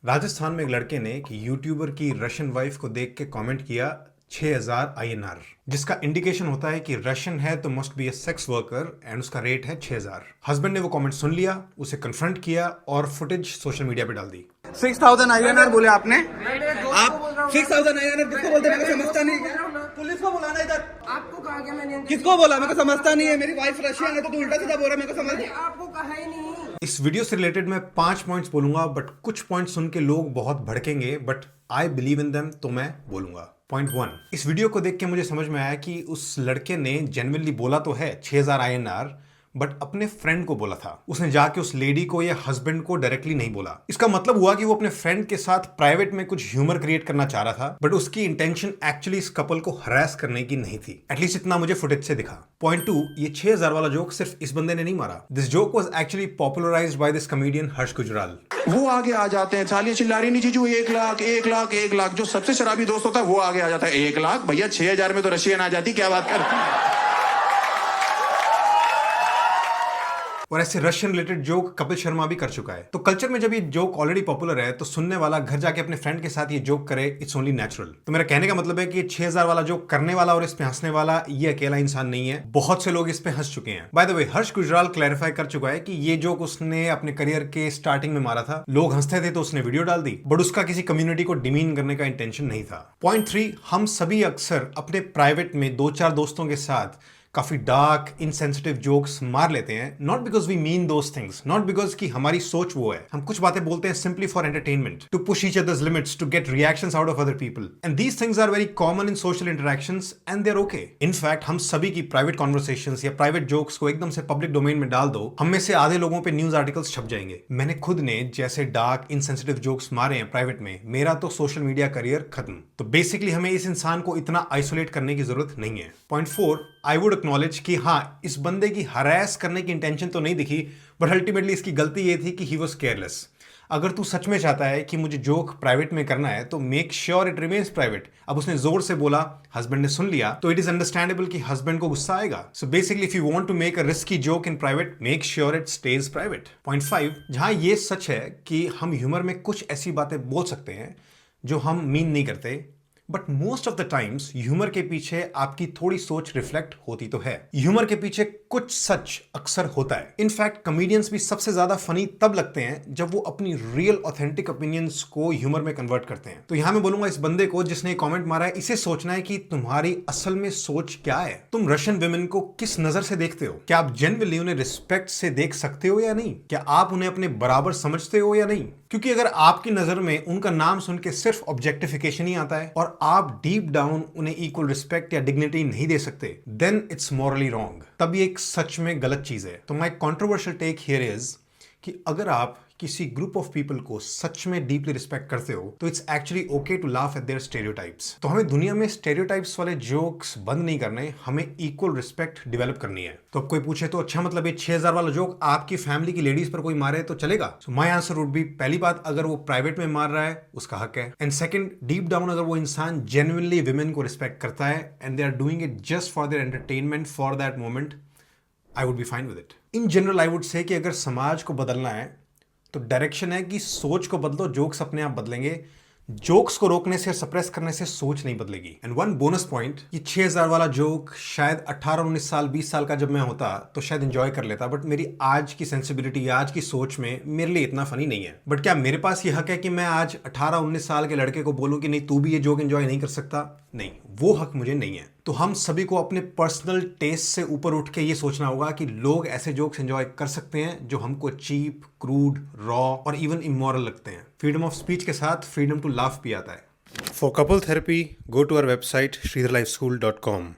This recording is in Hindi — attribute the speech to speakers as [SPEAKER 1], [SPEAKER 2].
[SPEAKER 1] राजस्थान में एक लड़के ने एक यूट्यूबर की रशियन वाइफ को देख के कमेंट किया 6000 INR, जिसका इंडिकेशन होता है कि रशियन है तो must be A sex worker and उसका रेट है 6000। हस्बैंड ने वो कमेंट सुन लिया, उसे कन्फ्रंट किया और फुटेज सोशल मीडिया पे डाल दी।
[SPEAKER 2] 6000 INR बोले आपने? आप 6000 INR किसको बोलते हैं? मेरे को समझता नहीं है। पुलिस को बुलाना इधर।
[SPEAKER 3] आपको कहा क्या मैंने?
[SPEAKER 2] किसको बोला? मेरे को समझता नहीं है। मेरी वाइफ रशियन है तो तू उल्टा सीधा बोल रहा है, मेरे को समझ।
[SPEAKER 3] आपको कहा ही नहीं।
[SPEAKER 1] इस वीडियो से रिलेटेड मैं 5 पॉइंट्स बोलूंगा, बट कुछ पॉइंट्स सुन के लोग बहुत भड़केंगे, but I believe in them, तो मैं बोलूंगा। पॉइंट 1, इस वीडियो को देख के मुझे समझ में आया कि उस लड़के ने जेन्युइनली बोला तो है 6000 INR, बट अपने फ्रेंड को बोला था। उसने जाके उस लेडी को या हस्बैंड को डायरेक्टली नहीं बोला। इसका मतलब हुआ कि वो अपने फ्रेंड के साथ प्राइवेट में कुछ ह्यूमर क्रिएट करना चाह रहा था, बट उसकी इंटेंशन एक्चुअली इस कपल को हरास करने की नहीं थी। एटलीस्ट इतना मुझे फुटेज से दिखा। पॉइंट 2, ये 6000 वाला जोक सिर्फ इस बंदे ने नहीं मारा। This joke was actually popularised by this comedian Harsh Gujral.
[SPEAKER 4] वो आगे आ जाते हैं, सालियां चिल्ला रही नहीं जीजू 1 लाख 1 लाख 1 लाख। जो सबसे शराबी दोस्त होता है वो आगे आ जाता है 1 लाख। भैया 6000 में तो रशियन आ जाती, क्या बात कर।
[SPEAKER 1] और ऐसे Russian related joke Kapil Sharma भी कर चुका है। तो कल्चर में जब ये जोक ऑलरेडी पॉपुलर है तो सुनने वाला घर जाके अपने फ्रेंड के साथ ये जोक करे, इट्स ओनली नेचुरल। तो मेरा कहने का मतलब है कि 6000 वाला जोक करने वाला और इस पे हंसने वाला ये अकेला इंसान नहीं है, बहुत से लोग इस पे हंस चुके हैं। By the way, Harsh Gujral clarify कर चुका है कि ये जोक उसने अपने करियर के स्टार्टिंग में मारा था। लोग हंसते थे तो उसने वीडियो डाल दी, बट उसका किसी कम्युनिटी को डिमीन करने का इंटेंशन नहीं था। पॉइंट 3, हम सभी अक्सर अपने प्राइवेट में 2-4 दोस्तों के साथ काफी डार्क इनसेंसिटिव जोक्स मार लेते हैं, not because we mean those things, not because कि हमारी सोच वो है। हम कुछ बातें बोलते हैं simply for entertainment, to push each other's limits, to get reactions out of other people, and these things are very common in social interactions and they are okay. In fact हम सभी की प्राइवेट कॉन्वर्सेशंस या प्राइवेट जोक्स को एकदम से पब्लिक डोमेन में डाल दो, हम में से आधे लोगों पे न्यूज आर्टिकल्स छप जाएंगे। मैंने खुद ने जैसे डार्क इनसेंसिटिव जोक्स मारे हैं प्राइवेट में, मेरा तो सोशल मीडिया करियर खत्म। तो बेसिकली हमें इस इंसान को इतना आइसोलेट करने की जरूरत नहीं है। पॉइंट 4, आई वुड एक्नॉलेज कि हाँ, इस बंदे की हरास करने की इंटेंशन तो नहीं दिखी, बट अल्टीमेटली इसकी गलती ये थी कि ही वॉज केयरलेस। अगर तू सच में चाहता है कि मुझे जोक प्राइवेट में करना है तो make sure it remains private. अब उसने जोर से बोला, हस्बैंड ने सुन लिया, तो इट इज अंडरस्टैंडेबल कि हस्बैंड को गुस्सा आएगा। So basically if you want to make a risky joke in private, make sure it stays private. Point 5, जहां ये सच है कि हम ह्यूमर में कुछ ऐसी बातें बोल सकते हैं जो हम मीन नहीं करते, but most of the times humour के पीछे आपकी थोड़ी सोच रिफ्लेक्ट होती तो है। ह्यूमर के पीछे कुछ सच अक्सर होता है। इनफैक्ट कॉमेडियंस भी सबसे ज्यादा फनी तब लगते हैं जब वो अपनी रियल ऑथेंटिक ओपिनियंस को ह्यूमर में कन्वर्ट करते हैं। तो यहां मैं बोलूंगा इस बंदे को जिसने कमेंट मारा है, इसे सोचना है कि तुम्हारी असल में सोच क्या है। तुम रशियन विमेन को किस नजर से देखते हो? क्या आप जेन्युइनली उन्हें रिस्पेक्ट से देख सकते हो या नहीं? क्या आप उन्हें अपने बराबर समझते हो या नहीं? क्योंकि अगर आपकी नजर में उनका नाम सुन के सिर्फ ऑब्जेक्टिफिकेशन ही आता है और आप डीप डाउन उन्हें इक्वल रिस्पेक्ट या डिग्निटी नहीं दे सकते, देन इट्स मॉरली रॉन्ग। तब ये एक सच में गलत चीज है। तो my controversial take here is कि अगर आप किसी ग्रुप ऑफ पीपल को सच में डीपली रिस्पेक्ट करते हो तो it's actually okay to laugh at their stereotypes. तो हमें दुनिया में स्टेरियोटाइप्स वाले जोक्स बंद नहीं करने, हमें इक्वल रिस्पेक्ट डेवलप करनी है। तो अब कोई पूछे तो अच्छा, मतलब ये 6000 वाला जोक आपकी फैमिली की लेडीज पर कोई मारे तो चलेगा? So my answer would be, पहली बात, अगर वो प्राइवेट में मार रहा है उसका हक है, एंड सेकंड, डीप डाउन अगर वो इंसान जेन्युइनली विमेन को रिस्पेक्ट करता है and they are doing it just for their entertainment for that moment, I would be fine with it. In general I would say कि अगर समाज को बदलना है तो डायरेक्शन है कि सोच को बदलो, जोक्स अपने आप बदलेंगे। जोक्स को रोकने से, सप्रेस करने से सोच नहीं बदलेगी। एंड वन बोनस पॉइंट, ये 6000 वाला जोक शायद 18-19 साल 20 साल का जब मैं होता तो शायद एंजॉय कर लेता, बट मेरी आज की सेंसिबिलिटी, आज की सोच में मेरे लिए इतना फनी नहीं है। बट क्या मेरे पास ये हक है कि मैं आज 18-19 साल के लड़के को बोलूं कि नहीं तू भी ये जोक एंजॉय नहीं कर सकता? नहीं, वो हक मुझे नहीं है। तो हम सभी को अपने पर्सनल टेस्ट से ऊपर उठ के ये सोचना होगा कि लोग ऐसे जोक्स एंजॉय कर सकते हैं जो हमको चीप, क्रूड, रॉ और इवन इमोरल लगते हैं। फ्रीडम ऑफ स्पीच के साथ फ्रीडम टू लाफ भी आता है। For couple therapy, go to our website sridharlifeschool.com।